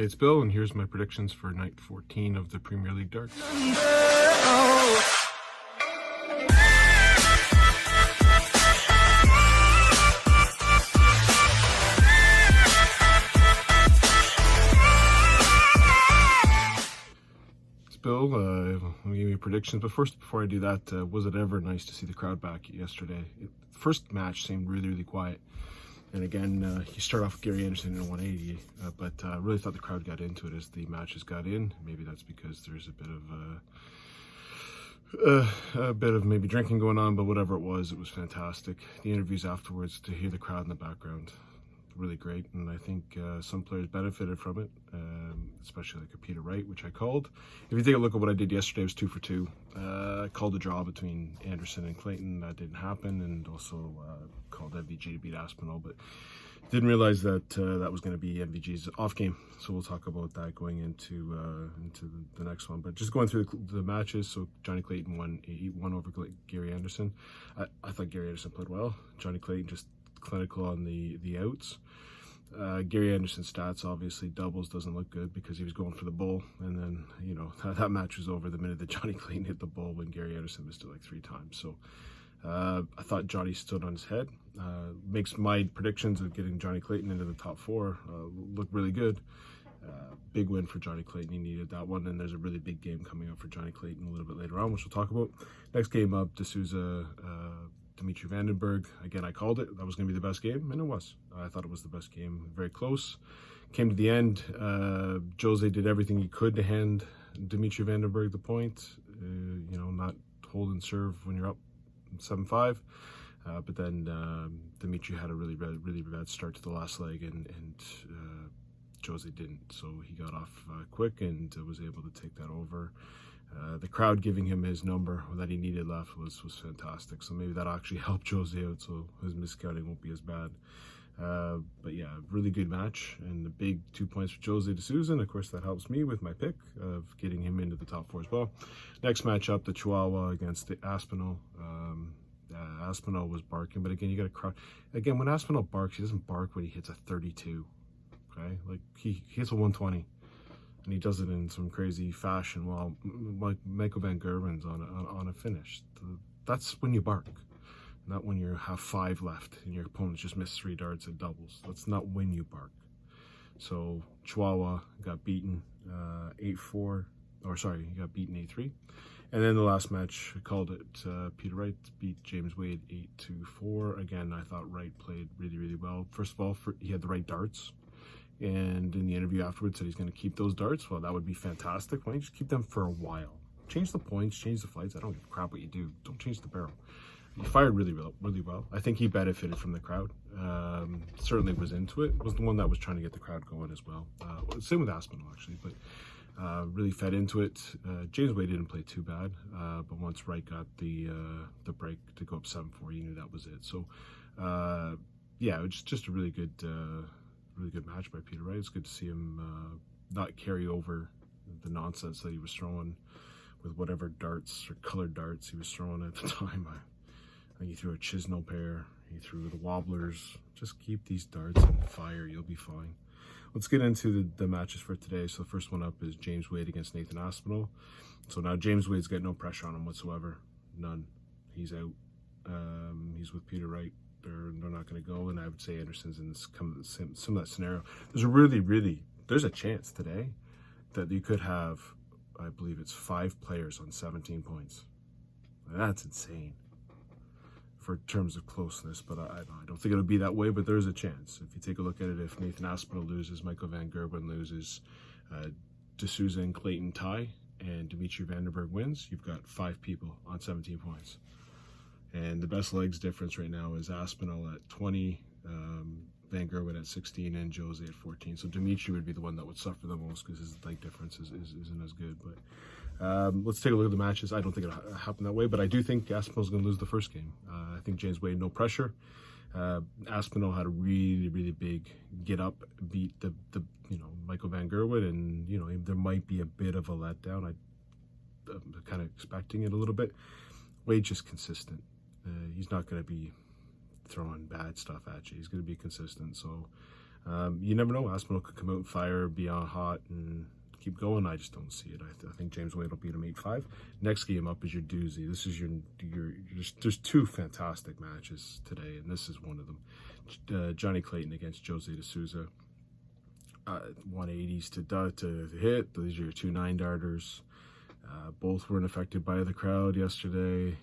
It's Bill, and here's my predictions for night 14 of the Premier League darts. It's Bill. Let me give you predictions, but first, before I do that, was it ever nice to see the crowd back yesterday? First match seemed really quiet. And again, you start off with Gary Anderson in a 180, but I really thought the crowd got into it as the matches got in. Maybe that's because there's a bit of maybe drinking going on, but whatever it was fantastic. The interviews afterwards, to hear the crowd in the background, really great. And I think some players benefited from it, especially like a Peter Wright, which I called. If you take a look at what I did yesterday, it was 2 for 2. I called a draw between Anderson and Clayton. That didn't happen, and also called MVG to beat Aspinall, but didn't realize that that was going to be MVG's off game. So we'll talk about that going into the next one. But just going through the matches, so Johnny Clayton won 8-1 over Gary Anderson. I thought Gary Anderson played well. Johnny Clayton just clinical on the outs. Gary Anderson's stats, obviously doubles doesn't look good because he was going for the bull, and then that match was over the minute that Johnny Clayton hit the bull when Gary Anderson missed it like 3 times. So I thought Johnny stood on his head. Makes my predictions of getting Johnny Clayton into the top 4 look really good. Big win for Johnny Clayton. He needed that one, and there's a really big game coming up for Johnny Clayton a little bit later on, which we'll talk about. Next game up, D'Souza, Dimitri Van den Bergh. Again, I called it. That was going to be the best game, and it was. I thought it was the best game. Very close. Came to the end. Jose did everything he could to hand Dimitri Van den Bergh the point. Not hold and serve when you're up 7-5. But then Dimitri had a really bad start to the last leg, and Jose didn't. So he got off quick and was able to take that over. The crowd giving him his number that he needed left was fantastic. So maybe that actually helped Jose out, so his miscounting won't be as bad. But yeah, really good match, and the big 2 points for Jose D'Souza, and of course that helps me with my pick of getting him into the top 4 as well. Next match up, the Chihuahua against the Aspinall. Aspinall was barking, but again, you got to crowd. Again, when Aspinall barks, he doesn't bark when he hits a 32. Okay, like he hits a 120. And he does it in some crazy fashion while Michael Van Gerwen's on a finish. That's when you bark, not when you have 5 left and your opponent just missed 3 darts at doubles. That's not when you bark. So Chihuahua got beaten 8-4, or sorry, he got beaten 8-3. And then the last match, I called it. Peter Wright beat James Wade 8-4. Again, I thought Wright played really well. First of all, he had the right darts. And in the interview afterwards said he's going to keep those darts. Well, that would be fantastic. Why don't you just keep them for a while? Change the points, change the fights. I don't give a crap what you do. Don't change the barrel. He fired really well. I think he benefited from the crowd. Certainly was into it. Was the one that was trying to get the crowd going as well. Same with Aspinall, actually. But really fed into it. James Wade didn't play too bad. But once Wright got the break to go up 7-4, you knew that was it. So, yeah, it was just a really good match by Peter Wright. It's good to see him not carry over the nonsense that he was throwing with whatever darts or colored darts he was throwing at the time. I think he threw a Chisnell pair. He threw the wobblers. Just keep these darts on fire. You'll be fine. Let's get into the matches for today. So the first one up is James Wade against Nathan Aspinall. So now James Wade's got no pressure on him whatsoever. None. He's out. He's with Peter Wright. They're not going to go, and I would say Anderson's in some of that scenario. There's a chance today that you could have, I believe it's 5 players on 17 points. That's insane for terms of closeness, but I don't think it'll be that way, but there's a chance. If you take a look at it, if Nathan Aspinall loses, Michael Van Gerwen loses, D'Souza and Clayton tie, and Dimitri Van den Bergh wins, you've got 5 people on 17 points. And the best legs difference right now is Aspinall at 20, Van Gerwen at 16, and Jose at 14. So Dimitri would be the one that would suffer the most because his leg difference isn't as good. But let's take a look at the matches. I don't think it'll happen that way, but I do think Aspinall's going to lose the first game. I think James Wade, no pressure. Aspinall had a really big get up, beat the Michael Van Gerwen, and there might be a bit of a letdown. I'm kind of expecting it a little bit. Wade's just consistent. He's not going to be throwing bad stuff at you. He's going to be consistent. So You never know. Aspinall could come out and fire, be on hot, and keep going. I just don't see it. I think James Wade will beat him 8-5. Next game up is your doozy. This is your there's two fantastic matches today, and this is one of them. Johnny Clayton against Jose de Souza. 180s to hit. These are your two 9-darters. Both weren't affected by the crowd yesterday.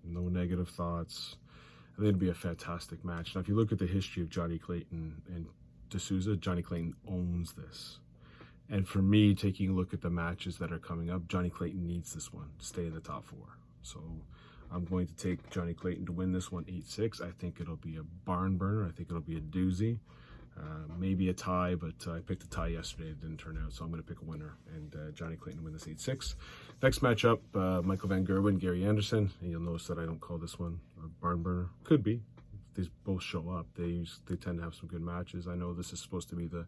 No negative thoughts. I think it'd be a fantastic match. Now, if you look at the history of Johnny Clayton and de Souza, Johnny Clayton owns this. And for me, taking a look at the matches that are coming up, Johnny Clayton needs this one to stay in the top 4. So I'm going to take Johnny Clayton to win this one 8-6. I think it'll be a barn burner. I think it'll be a doozy. Maybe a tie, but I picked a tie yesterday. It didn't turn out, so I'm going to pick a winner. And Johnny Clayton to win this 8-6. Next matchup, Michael Van Gerwen, Gary Anderson. And you'll notice that I don't call this one a barn burner. Could be. If these both show up. They tend to have some good matches. I know this is supposed to be the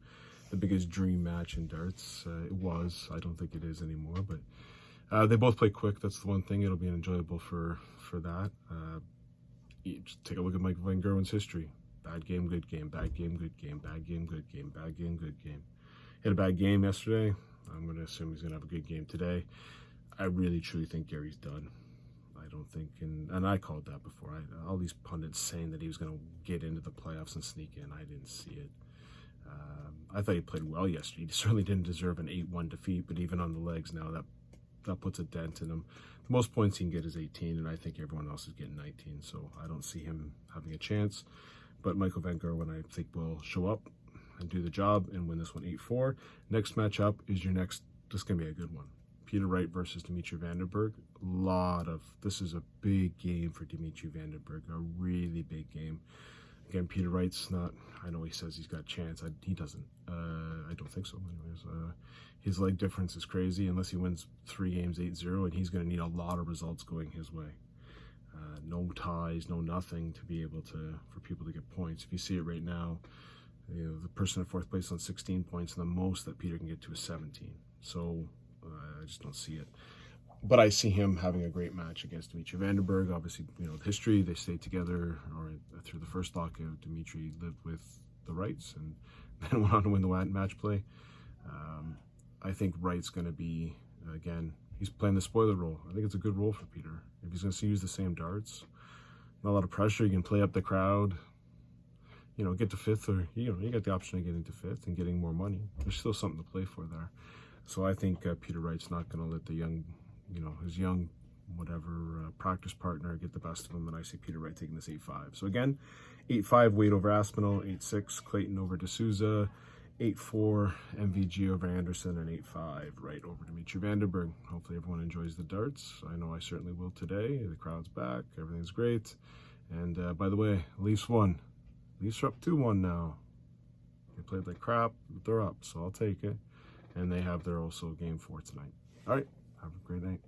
biggest dream match in darts. It was. I don't think it is anymore. But they both play quick. That's the one thing. It'll be enjoyable for that. Just take a look at Michael Van Gerwen's history. Bad game, good game, bad game, good game, bad game, good game, bad game, good game. He had a bad game yesterday. I'm going to assume he's going to have a good game today. I really, truly think Gary's done. I don't think, and I called that before. All these pundits saying that he was going to get into the playoffs and sneak in. I didn't see it. I thought he played well yesterday. He certainly didn't deserve an 8-1 defeat, but even on the legs now, that puts a dent in him. The most points he can get is 18, and I think everyone else is getting 19, so I don't see him having a chance. But Michael Van Gerwen, I think, will show up and do the job and win this one 8-4. Next matchup is this is going to be a good one. Peter Wright versus Dimitri Van den Bergh. This is a big game for Dimitri Van den Bergh, a really big game. Again, Peter Wright's not, I know he says he's got a chance. He doesn't. I don't think so, anyways. His leg difference is crazy unless he wins 3 games 8-0, and he's going to need a lot of results going his way. No ties, no nothing to be able for people to get points. If you see it right now, the person in 4th place on 16 points, and the most that Peter can get to is 17. So I just don't see it. But I see him having a great match against Dimitri Van den Bergh. Obviously, the history, they stayed together, or through the first lockout, Dimitri lived with the Wrights and then went on to win the match play. I think Wright's going to be, again, he's playing the spoiler role. I think it's a good role for Peter. If he's going to use the same darts, not a lot of pressure, you can play up the crowd, get to 5th, or, you got the option of getting to 5th and getting more money. There's still something to play for there. So I think Peter Wright's not going to let the his young, practice partner get the best of him, and I see Peter Wright taking this 8-5. So again, 8-5 Wade over Aspinall, 8-6 Clayton over de Souza, 8-4 MVG over Anderson, and 8-5 Wright over Dimitri Van den Bergh. Hopefully everyone enjoys the darts. I know I certainly will today. The crowd's back. Everything's great. And by the way, Leafs won. Leafs are up 2-1 now. They played like crap, but they're up, so I'll take it. And they have their also game 4 tonight. All right. Have a great night.